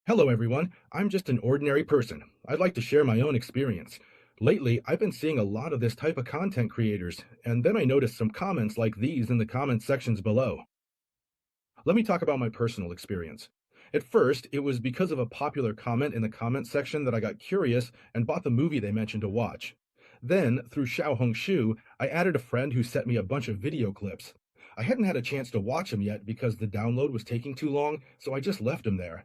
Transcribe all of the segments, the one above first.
Hello, everyone. I'm just an ordinary person. I'd like to share my own experience. Lately, I've been seeing a lot of this type of content creators, and then I noticed some comments like these in the comment sections below. Let me talk about my personal experience. At first, it was because of a popular comment in the comment section that I got curious and bought the movie they mentioned to watch. Then, through Xiaohongshu, I added a friend who sent me a bunch of video clips. I hadn't had a chance to watch them yet because the download was taking too long, so I just left them there.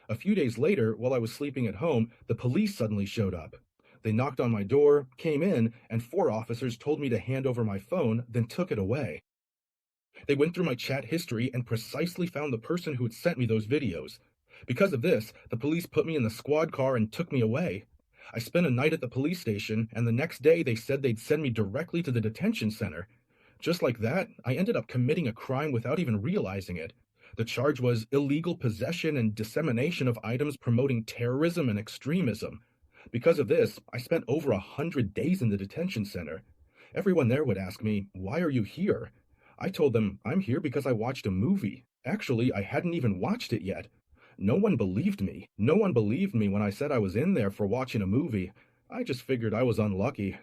A few days later, while I was sleeping at home, the police suddenly showed up. They knocked on my door, came in, and four officers told me to hand over my phone, then took it away. They went through my chat history and precisely found the person who had sent me those videos. Because of this, the police put me in the squad car and took me away. I spent a night at the police station, and the next day they said they'd send me directly to the detention center. Just like that, I ended up committing a crime without even realizing it. The charge was illegal possession and dissemination of items promoting terrorism and extremism. Because of this, I spent over 100 days in the detention center. Everyone there would ask me, "Why are you here?" I told them, "I'm here because I watched a movie." Actually, I hadn't even watched it yet. No one believed me. No one believed me when I said I was in there for watching a movie. I just figured I was unlucky.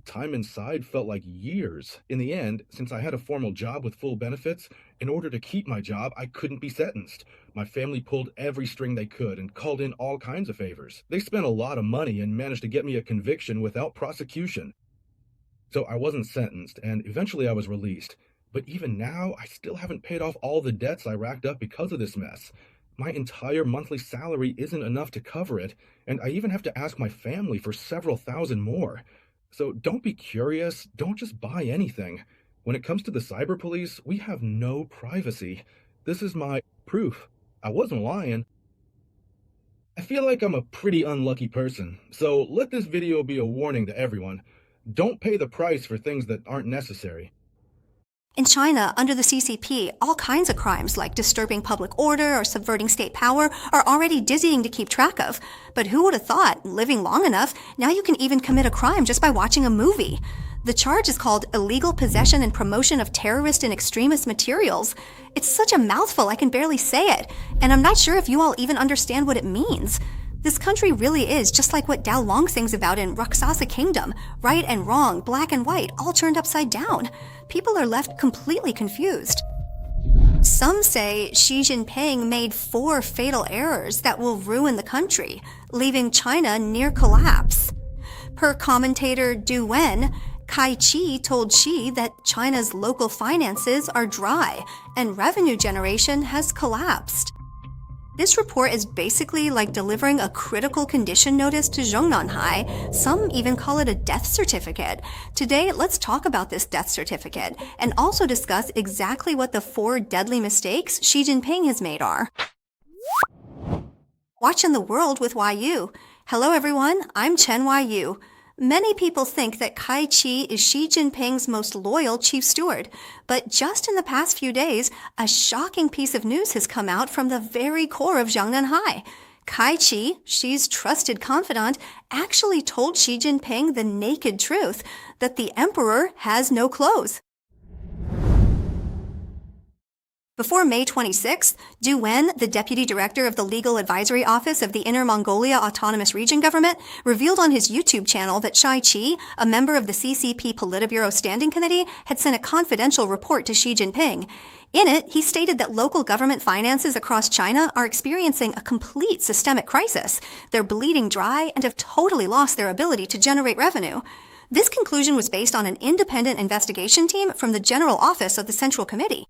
Time inside felt like years. In the end, since I had a formal job with full benefits, in order to keep my job, I couldn't be sentenced. My family pulled every string they could and called in all kinds of favors. They spent a lot of money and managed to get me a conviction without prosecution. So I wasn't sentenced, and eventually I was released. But even now, I still haven't paid off all the debts I racked up because of this mess. My entire monthly salary isn't enough to cover it, and I even have to ask my family for several thousand more. So don't be curious, don't just buy anything. When it comes to the cyber police, we have no privacy. This is my proof. I wasn't lying. I feel like I'm a pretty unlucky person, so let this video be a warning to everyone. Don't pay the price for things that aren't necessary. In China, under the CCP, all kinds of crimes like disturbing public order or subverting state power are already dizzying to keep track of. But who would have thought, living long enough, now you can even commit a crime just by watching a movie? The charge is called illegal possession and promotion of terrorist and extremist materials. It's such a mouthful I can barely say it, and I'm not sure if you all even understand what it means. This country really is just like what Dao Long sings about in Raksasa Kingdom. Right and wrong, black and white, all turned upside down. People are left completely confused. Some say Xi Jinping made 4 fatal errors that will ruin the country, leaving China near collapse. Per commentator Du Wen, Kai Chi told Xi that China's local finances are dry and revenue generation has collapsed. This report is basically like delivering a critical condition notice to Zhongnanhai. Some even call it a death certificate. Today, let's talk about this death certificate and also discuss exactly what the 4 deadly mistakes Xi Jinping has made are. Watching the World with YU. Hello everyone, I'm Chen YU. Many people think that Kai Chi is Xi Jinping's most loyal chief steward, but just in the past few days, a shocking piece of news has come out from the very core of Zhongnanhai. Kai Chi, Xi's trusted confidant, actually told Xi Jinping the naked truth, that the emperor has no clothes. Before May 26th, Du Wen, the deputy director of the Legal Advisory Office of the Inner Mongolia Autonomous Region government, revealed on his YouTube channel that Shai Qi, a member of the CCP Politburo Standing Committee, had sent a confidential report to Xi Jinping. In it, he stated that local government finances across China are experiencing a complete systemic crisis. They're bleeding dry and have totally lost their ability to generate revenue. This conclusion was based on an independent investigation team from the General Office of the Central Committee.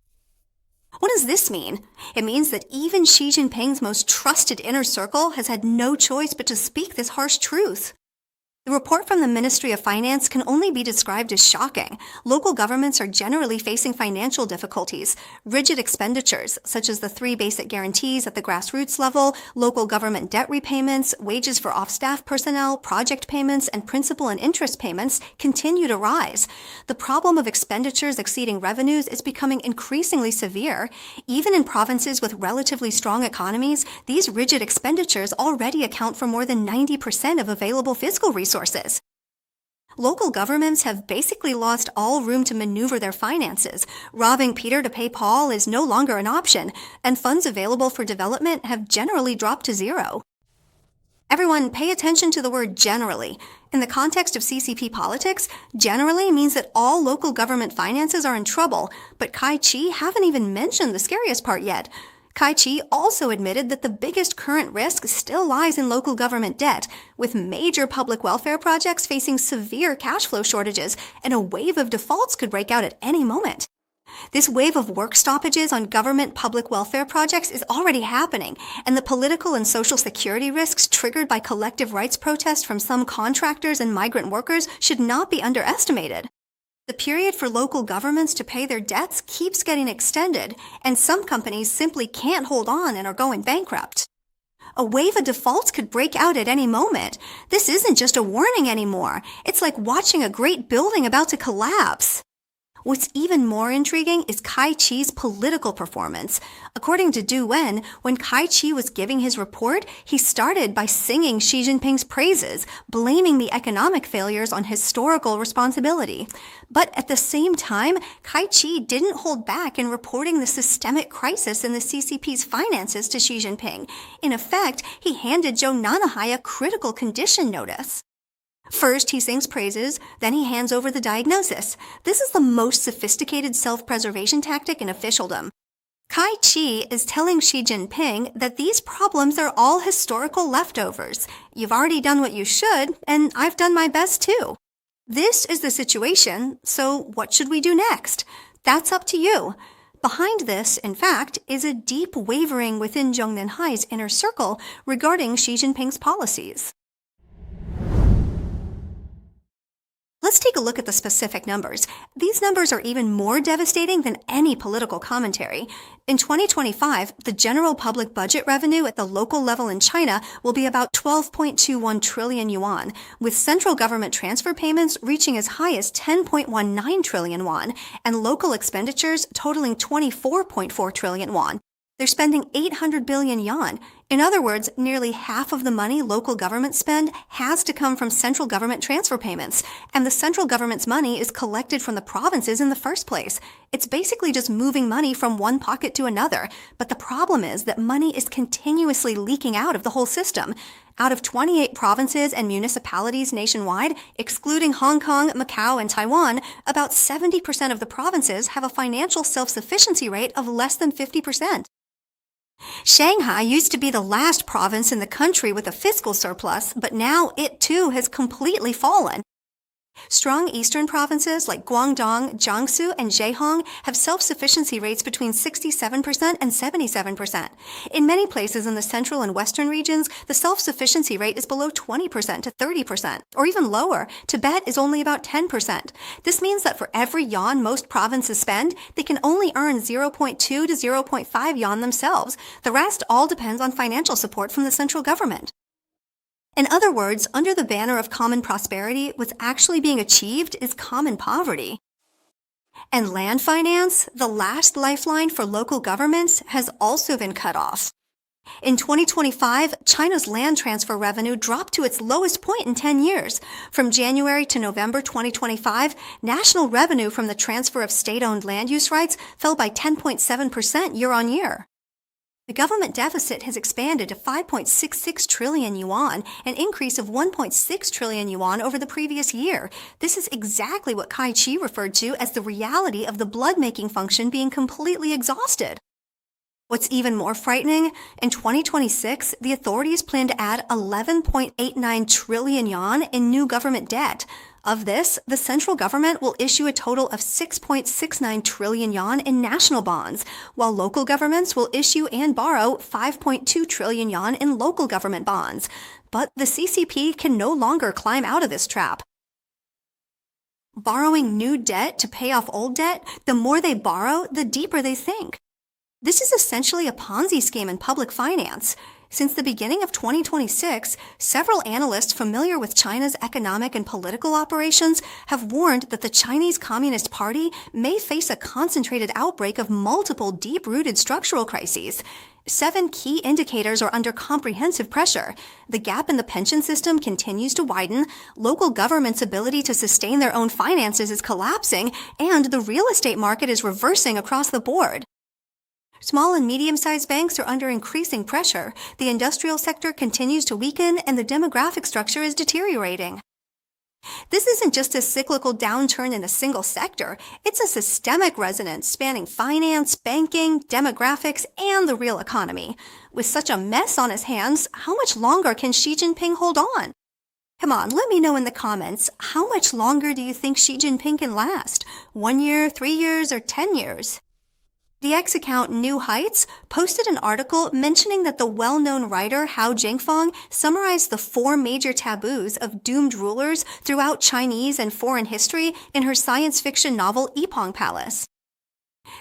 What does this mean? It means that even Xi Jinping's most trusted inner circle has had no choice but to speak this harsh truth. The report from the Ministry of Finance can only be described as shocking. Local governments are generally facing financial difficulties. Rigid expenditures, such as the 3 basic guarantees at the grassroots level, local government debt repayments, wages for off-staff personnel, project payments, and principal and interest payments continue to rise. The problem of expenditures exceeding revenues is becoming increasingly severe. Even in provinces with relatively strong economies, these rigid expenditures already account for more than 90% of available fiscal resources. Local governments have basically lost all room to maneuver their finances. Robbing Peter to pay Paul is no longer an option, and funds available for development have generally dropped to zero. Everyone, pay attention to the word generally. In the context of CCP politics, generally means that all local government finances are in trouble, but Kai-Chi haven't even mentioned the scariest part yet. Kai-Chi also admitted that the biggest current risk still lies in local government debt, with major public welfare projects facing severe cash flow shortages, and a wave of defaults could break out at any moment. This wave of work stoppages on government public welfare projects is already happening, and the political and social security risks triggered by collective rights protests from some contractors and migrant workers should not be underestimated. The period for local governments to pay their debts keeps getting extended, and some companies simply can't hold on and are going bankrupt. A wave of defaults could break out at any moment. This isn't just a warning anymore. It's like watching a great building about to collapse. What's even more intriguing is Kai-Chi's political performance. According to Du Wen, when Kai-Chi was giving his report, he started by singing Xi Jinping's praises, blaming the economic failures on historical responsibility. But at the same time, Kai-Chi didn't hold back in reporting the systemic crisis in the CCP's finances to Xi Jinping. In effect, he handed Zhou Nanahai a critical condition notice. First, he sings praises, then he hands over the diagnosis. This is the most sophisticated self-preservation tactic in officialdom. Kai-Chi is telling Xi Jinping that these problems are all historical leftovers. You've already done what you should, and I've done my best too. This is the situation, so what should we do next? That's up to you. Behind this, in fact, is a deep wavering within Zhong Nanhai's inner circle regarding Xi Jinping's policies. Let's take a look at the specific numbers. These numbers are even more devastating than any political commentary. In 2025, the general public budget revenue at the local level in China will be about 12.21 trillion yuan, with central government transfer payments reaching as high as 10.19 trillion yuan, and local expenditures totaling 24.4 trillion yuan. They're spending 800 billion yuan. In other words, nearly half of the money local governments spend has to come from central government transfer payments, and the central government's money is collected from the provinces in the first place. It's basically just moving money from one pocket to another, but the problem is that money is continuously leaking out of the whole system. Out of 28 provinces and municipalities nationwide, excluding Hong Kong, Macau, and Taiwan, about 70% of the provinces have a financial self-sufficiency rate of less than 50%. Shanghai used to be the last province in the country with a fiscal surplus, but now it too has completely fallen. Strong eastern provinces like Guangdong, Jiangsu, and Zhejiang have self-sufficiency rates between 67% and 77%. In many places in the central and western regions, the self-sufficiency rate is below 20% to 30%, or even lower. Tibet is only about 10%. This means that for every yuan most provinces spend, they can only earn 0.2 to 0.5 yuan themselves. The rest all depends on financial support from the central government. In other words, under the banner of common prosperity, what's actually being achieved is common poverty. And land finance, the last lifeline for local governments, has also been cut off. In 2025, China's land transfer revenue dropped to its lowest point in 10 years. From January to November 2025, national revenue from the transfer of state-owned land use rights fell by 10.7% year-on-year. The government deficit has expanded to 5.66 trillion yuan, an increase of 1.6 trillion yuan over the previous year. This is exactly what Kai-Chi referred to as the reality of the blood-making function being completely exhausted. What's even more frightening, in 2026, the authorities plan to add 11.89 trillion yuan in new government debt. Of this, the central government will issue a total of 6.69 trillion yuan in national bonds, while local governments will issue and borrow 5.2 trillion yuan in local government bonds. But the CCP can no longer climb out of this trap. Borrowing new debt to pay off old debt, the more they borrow, the deeper they sink. This is essentially a Ponzi scheme in public finance. Since the beginning of 2026, several analysts familiar with China's economic and political operations have warned that the Chinese Communist Party may face a concentrated outbreak of multiple deep-rooted structural crises. 7 key indicators are under comprehensive pressure. The gap in the pension system continues to widen, local governments' ability to sustain their own finances is collapsing, and the real estate market is reversing across the board. Small and medium-sized banks are under increasing pressure, the industrial sector continues to weaken, and the demographic structure is deteriorating. This isn't just a cyclical downturn in a single sector, it's a systemic resonance spanning finance, banking, demographics, and the real economy. With such a mess on his hands, how much longer can Xi Jinping hold on? Come on, let me know in the comments, how much longer do you think Xi Jinping can last? 1 year, 3 years, or 10 years? The X account New Heights posted an article mentioning that the well-known writer Hao Jingfang summarized the 4 major taboos of doomed rulers throughout Chinese and foreign history in her science fiction novel Yipeng Palace.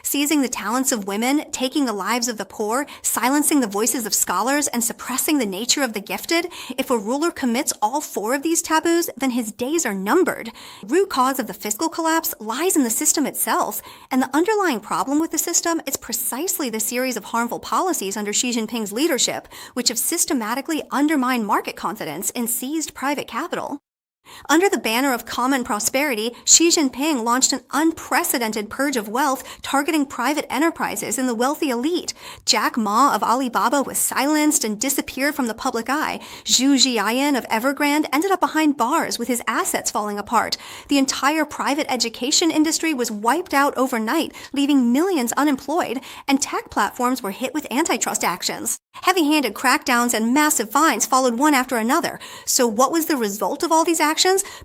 Seizing the talents of women, taking the lives of the poor, silencing the voices of scholars, and suppressing the nature of the gifted, if a ruler commits all 4 of these taboos, then his days are numbered. The root cause of the fiscal collapse lies in the system itself, and the underlying problem with the system is precisely the series of harmful policies under Xi Jinping's leadership, which have systematically undermined market confidence and seized private capital. Under the banner of common prosperity, Xi Jinping launched an unprecedented purge of wealth targeting private enterprises and the wealthy elite. Jack Ma of Alibaba was silenced and disappeared from the public eye. Zhu Jiayan of Evergrande ended up behind bars with his assets falling apart. The entire private education industry was wiped out overnight, leaving millions unemployed, and tech platforms were hit with antitrust actions. Heavy-handed crackdowns and massive fines followed one after another. So what was the result of all these actions?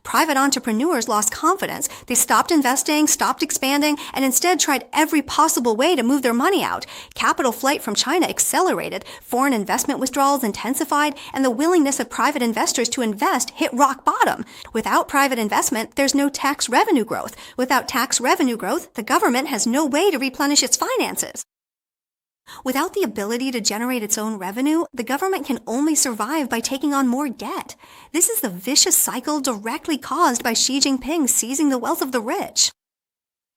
Private entrepreneurs lost confidence. They stopped investing, stopped expanding, and instead tried every possible way to move their money out. Capital flight from China accelerated, foreign investment withdrawals intensified, and the willingness of private investors to invest hit rock bottom. Without private investment, there's no tax revenue growth. Without tax revenue growth, the government has no way to replenish its finances. Without the ability to generate its own revenue, the government can only survive by taking on more debt. This is the vicious cycle directly caused by Xi Jinping seizing the wealth of the rich.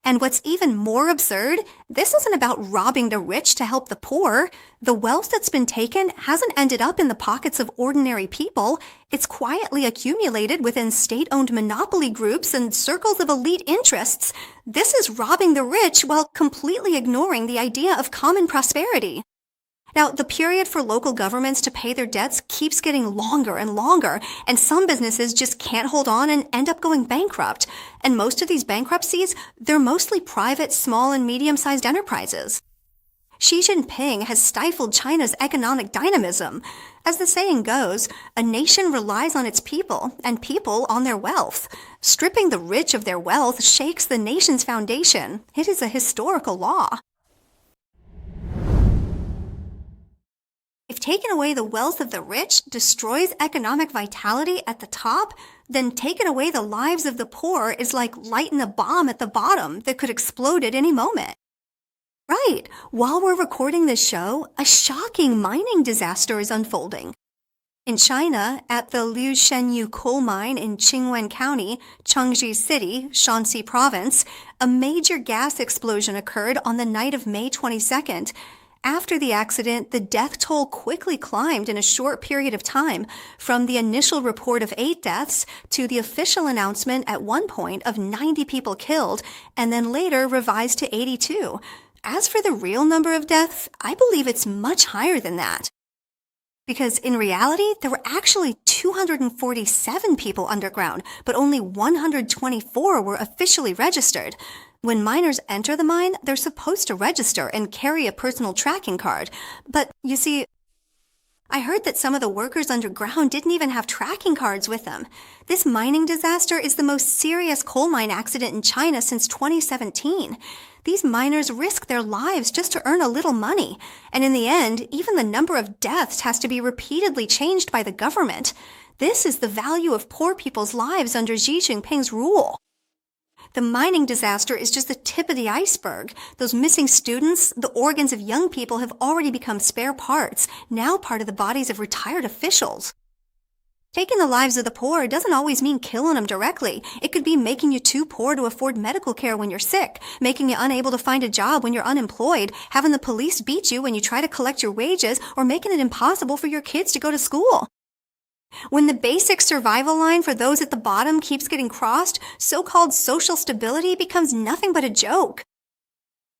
And what's even more absurd, this isn't about robbing the rich to help the poor. The wealth that's been taken hasn't ended up in the pockets of ordinary people. It's quietly accumulated within state-owned monopoly groups and circles of elite interests. This is robbing the rich while completely ignoring the idea of common prosperity. Now, the period for local governments to pay their debts keeps getting longer and longer, and some businesses just can't hold on and end up going bankrupt. And most of these bankruptcies, they're mostly private, small, and medium-sized enterprises. Xi Jinping has stifled China's economic dynamism. As the saying goes, a nation relies on its people, and people on their wealth. Stripping the rich of their wealth shakes the nation's foundation. It is a historical law. If taking away the wealth of the rich destroys economic vitality at the top, then taking away the lives of the poor is like lighting a bomb at the bottom that could explode at any moment. Right, while we're recording this show, a shocking mining disaster is unfolding. In China, at the Liu Shenyu coal mine in Qingwen County, Chengxi City, Shanxi Province, a major gas explosion occurred on the night of May 22nd. After the accident, the death toll quickly climbed in a short period of time, from the initial report of 8 deaths to the official announcement at one point of 90 people killed, and then later revised to 82. As for the real number of deaths, I believe it's much higher than that. Because in reality, there were actually 247 people underground, but only 124 were officially registered. When miners enter the mine, they're supposed to register and carry a personal tracking card. But, you see, I heard that some of the workers underground didn't even have tracking cards with them. This mining disaster is the most serious coal mine accident in China since 2017. These miners risk their lives just to earn a little money. And in the end, even the number of deaths has to be repeatedly changed by the government. This is the value of poor people's lives under Xi Jinping's rule. The mining disaster is just the tip of the iceberg. Those missing students, the organs of young people have already become spare parts, now part of the bodies of retired officials. Taking the lives of the poor doesn't always mean killing them directly. It could be making you too poor to afford medical care when you're sick, making you unable to find a job when you're unemployed, having the police beat you when you try to collect your wages, or making it impossible for your kids to go to school. When the basic survival line for those at the bottom keeps getting crossed, so-called social stability becomes nothing but a joke.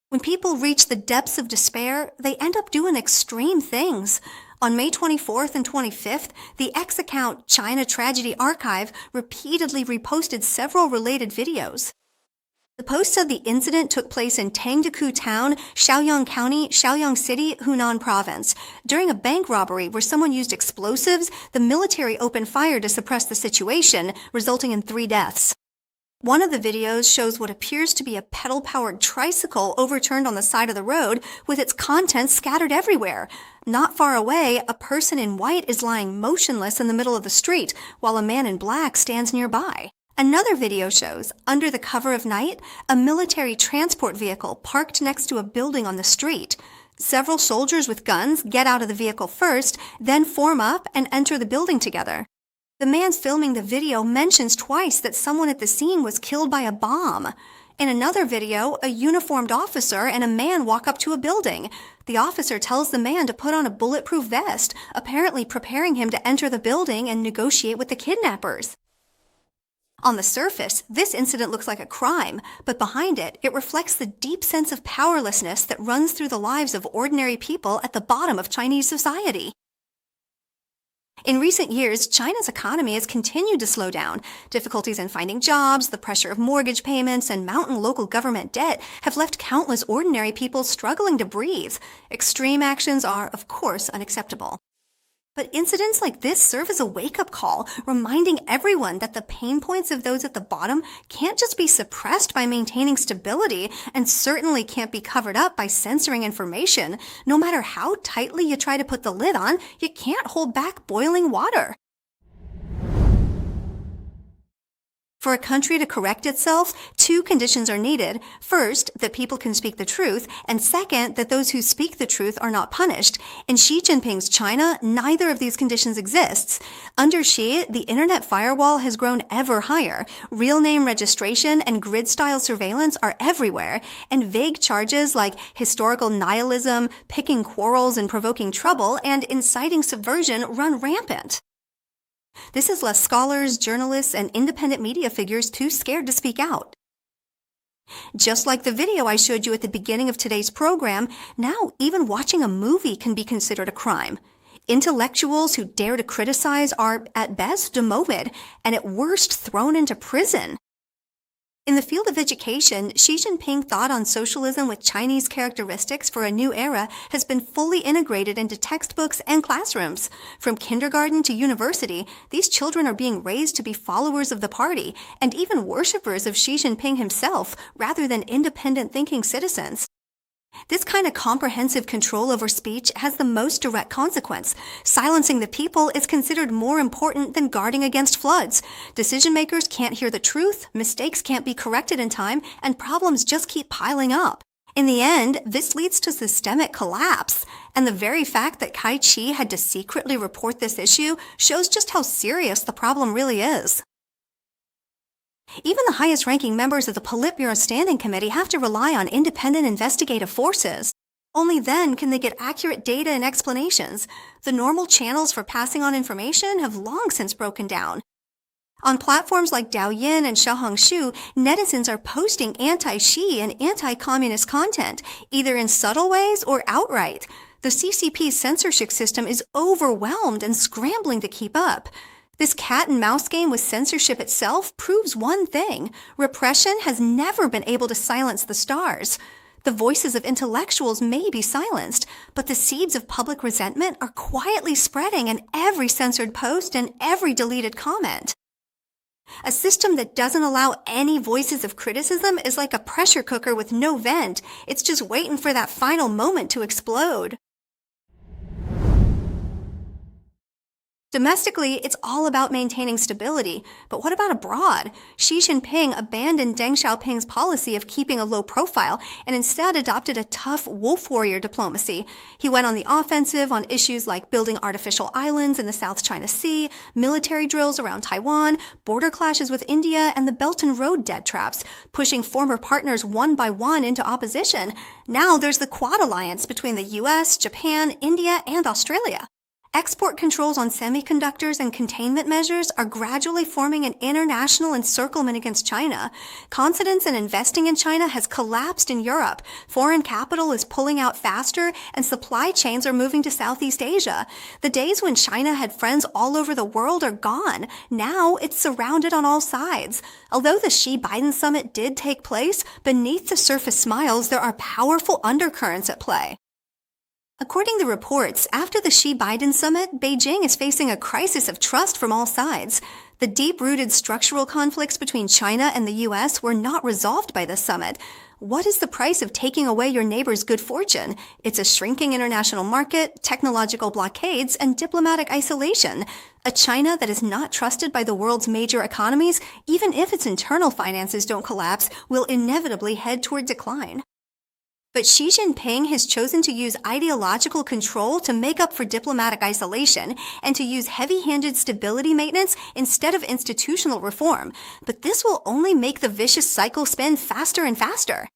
When people reach the depths of despair, they end up doing extreme things. On May 24th and 25th, the X account China Tragedy Archive repeatedly reposted several related videos. The post said the incident took place in Tangdeku Town, Shaoyang County, Shaoyang City, Hunan Province. During a bank robbery where someone used explosives, the military opened fire to suppress the situation, resulting in 3 deaths. One of the videos shows what appears to be a pedal-powered tricycle overturned on the side of the road with its contents scattered everywhere. Not far away, a person in white is lying motionless in the middle of the street, while a man in black stands nearby. Another video shows, under the cover of night, a military transport vehicle parked next to a building on the street. Several soldiers with guns get out of the vehicle first, then form up and enter the building together. The man filming the video mentions twice that someone at the scene was killed by a bomb. In another video, a uniformed officer and a man walk up to a building. The officer tells the man to put on a bulletproof vest, apparently preparing him to enter the building and negotiate with the kidnappers. On the surface, this incident looks like a crime, but behind it, it reflects the deep sense of powerlessness that runs through the lives of ordinary people at the bottom of Chinese society. In recent years, China's economy has continued to slow down. Difficulties in finding jobs, the pressure of mortgage payments, and mounting local government debt have left countless ordinary people struggling to breathe. Extreme actions are, of course, unacceptable. But incidents like this serve as a wake-up call, reminding everyone that the pain points of those at the bottom can't just be suppressed by maintaining stability, and certainly can't be covered up by censoring information. No matter how tightly you try to put the lid on, you can't hold back boiling water. For a country to correct itself, 2 conditions are needed. First, that people can speak the truth, and second, that those who speak the truth are not punished. In Xi Jinping's China, neither of these conditions exists. Under Xi, the internet firewall has grown ever higher. Real name registration and grid-style surveillance are everywhere, and vague charges like historical nihilism, picking quarrels and provoking trouble, and inciting subversion run rampant. This has left scholars, journalists, and independent media figures too scared to speak out. Just like the video I showed you at the beginning of today's program, now even watching a movie can be considered a crime. Intellectuals who dare to criticize are, at best, demoted, and at worst, thrown into prison. In the field of education, Xi Jinping thought on socialism with Chinese characteristics for a new era has been fully integrated into textbooks and classrooms. From kindergarten to university, these children are being raised to be followers of the party and even worshippers of Xi Jinping himself rather than independent thinking citizens. This kind of comprehensive control over speech has the most direct consequence. Silencing the people is considered more important than guarding against floods. Decision makers can't hear the truth, mistakes can't be corrected in time, and problems just keep piling up. In the end, this leads to systemic collapse, and the very fact that Kai Chi had to secretly report this issue shows just how serious the problem really is. Even the highest-ranking members of the Politburo Standing Committee have to rely on independent investigative forces. Only then can they get accurate data and explanations. The normal channels for passing on information have long since broken down. On platforms like Douyin and Xiaohongshu, netizens are posting anti-Xi and anti-communist content, either in subtle ways or outright. The CCP's censorship system is overwhelmed and scrambling to keep up. This cat-and-mouse game with censorship itself proves one thing: repression has never been able to silence the stars. The voices of intellectuals may be silenced, but the seeds of public resentment are quietly spreading in every censored post and every deleted comment. A system that doesn't allow any voices of criticism is like a pressure cooker with no vent. It's just waiting for that final moment to explode. Domestically, it's all about maintaining stability. But what about abroad? Xi Jinping abandoned Deng Xiaoping's policy of keeping a low profile and instead adopted a tough wolf warrior diplomacy. He went on the offensive on issues like building artificial islands in the South China Sea, military drills around Taiwan, border clashes with India, and the Belt and Road debt traps, pushing former partners one by one into opposition. Now there's the Quad alliance between the US, Japan, India, and Australia. Export controls on semiconductors and containment measures are gradually forming an international encirclement against China. Confidence in investing in China has collapsed in Europe. Foreign capital is pulling out faster, and supply chains are moving to Southeast Asia. The days when China had friends all over the world are gone. Now it's surrounded on all sides. Although the Xi-Biden summit did take place, beneath the surface smiles there are powerful undercurrents at play. According to reports, after the Xi-Biden summit, Beijing is facing a crisis of trust from all sides. The deep-rooted structural conflicts between China and the U.S. were not resolved by the summit. What is the price of taking away your neighbor's good fortune? It's a shrinking international market, technological blockades, and diplomatic isolation. A China that is not trusted by the world's major economies, even if its internal finances don't collapse, will inevitably head toward decline. But Xi Jinping has chosen to use ideological control to make up for diplomatic isolation and to use heavy-handed stability maintenance instead of institutional reform. But this will only make the vicious cycle spin faster and faster.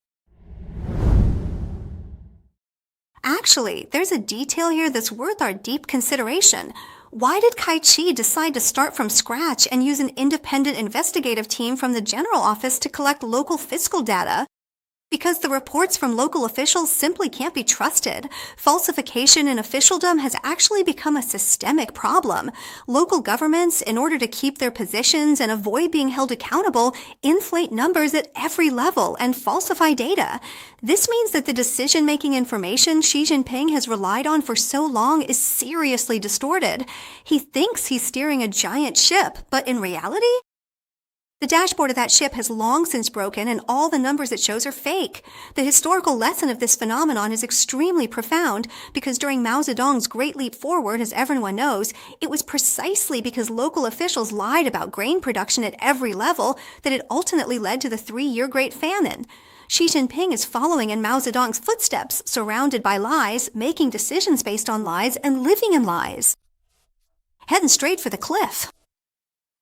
Actually, there's a detail here that's worth our deep consideration. Why did Kai-Chi decide to start from scratch and use an independent investigative team from the general office to collect local fiscal data? Because the reports from local officials simply can't be trusted. Falsification in officialdom has actually become a systemic problem. Local governments, in order to keep their positions and avoid being held accountable, inflate numbers at every level and falsify data. This means that the decision-making information Xi Jinping has relied on for so long is seriously distorted. He thinks he's steering a giant ship, but in reality, the dashboard of that ship has long since broken, and all the numbers it shows are fake. The historical lesson of this phenomenon is extremely profound, because during Mao Zedong's Great Leap Forward, as everyone knows, it was precisely because local officials lied about grain production at every level that it ultimately led to the 3-year Great Famine. Xi Jinping is following in Mao Zedong's footsteps, surrounded by lies, making decisions based on lies, and living in lies. Heading straight for the cliff.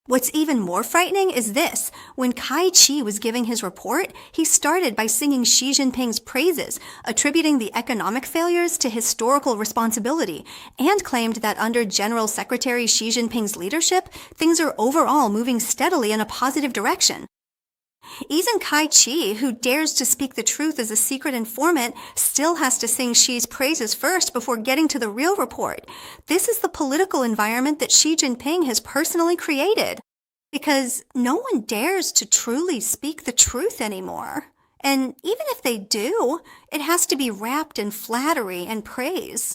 What's even more frightening is this. When Kai-Chi was giving his report, he started by singing Xi Jinping's praises, attributing the economic failures to historical responsibility, and claimed that under General Secretary Xi Jinping's leadership, things are overall moving steadily in a positive direction. Even Kai-Chi, who dares to speak the truth as a secret informant, still has to sing Xi's praises first before getting to the real report. This is the political environment that Xi Jinping has personally created. Because no one dares to truly speak the truth anymore. And even if they do, it has to be wrapped in flattery and praise.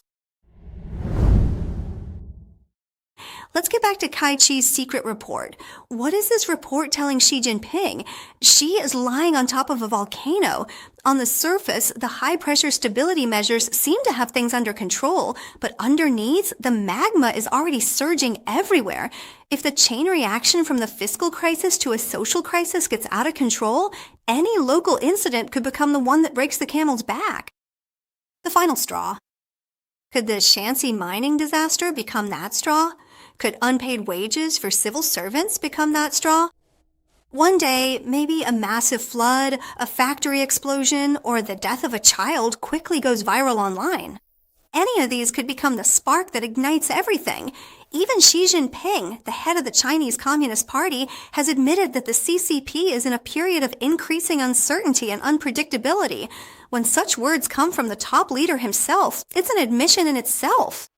Let's get back to Kai-Chi's secret report. What is this report telling Xi Jinping? Xi is lying on top of a volcano. On the surface, the high-pressure stability measures seem to have things under control, but underneath, the magma is already surging everywhere. If the chain reaction from the fiscal crisis to a social crisis gets out of control, any local incident could become the one that breaks the camel's back. The final straw. Could the Shanxi mining disaster become that straw? Could unpaid wages for civil servants become that straw? One day, maybe a massive flood, a factory explosion, or the death of a child quickly goes viral online. Any of these could become the spark that ignites everything. Even Xi Jinping, the head of the Chinese Communist Party, has admitted that the CCP is in a period of increasing uncertainty and unpredictability. When such words come from the top leader himself, it's an admission in itself.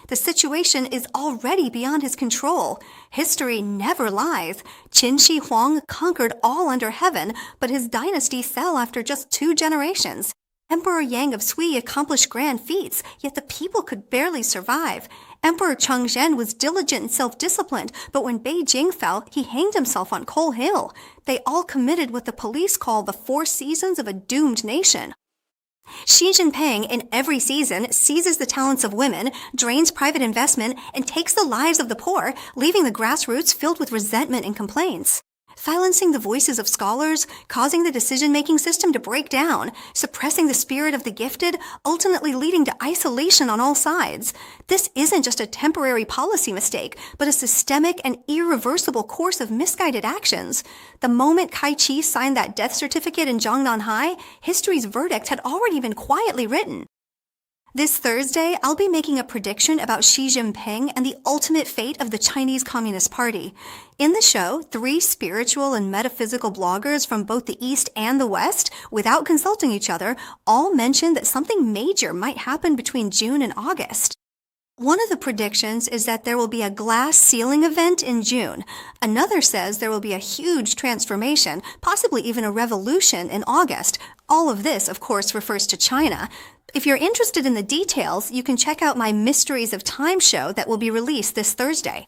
The situation is already beyond his control. History never lies. Qin Shi Huang conquered all under heaven, but his dynasty fell after just 2 generations. Emperor Yang of Sui accomplished grand feats, yet the people could barely survive. Emperor Chengzhen was diligent and self-disciplined, but when Beijing fell, he hanged himself on Coal Hill. They all committed what the police call the 4 seasons of a doomed nation. Xi Jinping, in every season, seizes the talents of women, drains private investment, and takes the lives of the poor, leaving the grassroots filled with resentment and complaints. Silencing the voices of scholars, causing the decision-making system to break down, suppressing the spirit of the gifted, ultimately leading to isolation on all sides. This isn't just a temporary policy mistake, but a systemic and irreversible course of misguided actions. The moment Kai Chi signed that death certificate in Jiangnan High, history's verdict had already been quietly written. This Thursday, I'll be making a prediction about Xi Jinping and the ultimate fate of the Chinese Communist Party. In the show, 3 spiritual and metaphysical bloggers from both the East and the West, without consulting each other, all mention that something major might happen between June and August. One of the predictions is that there will be a glass ceiling event in June. Another says there will be a huge transformation, possibly even a revolution in August. All of this, of course, refers to China. If you're interested in the details, you can check out my Mysteries of Time show that will be released this Thursday.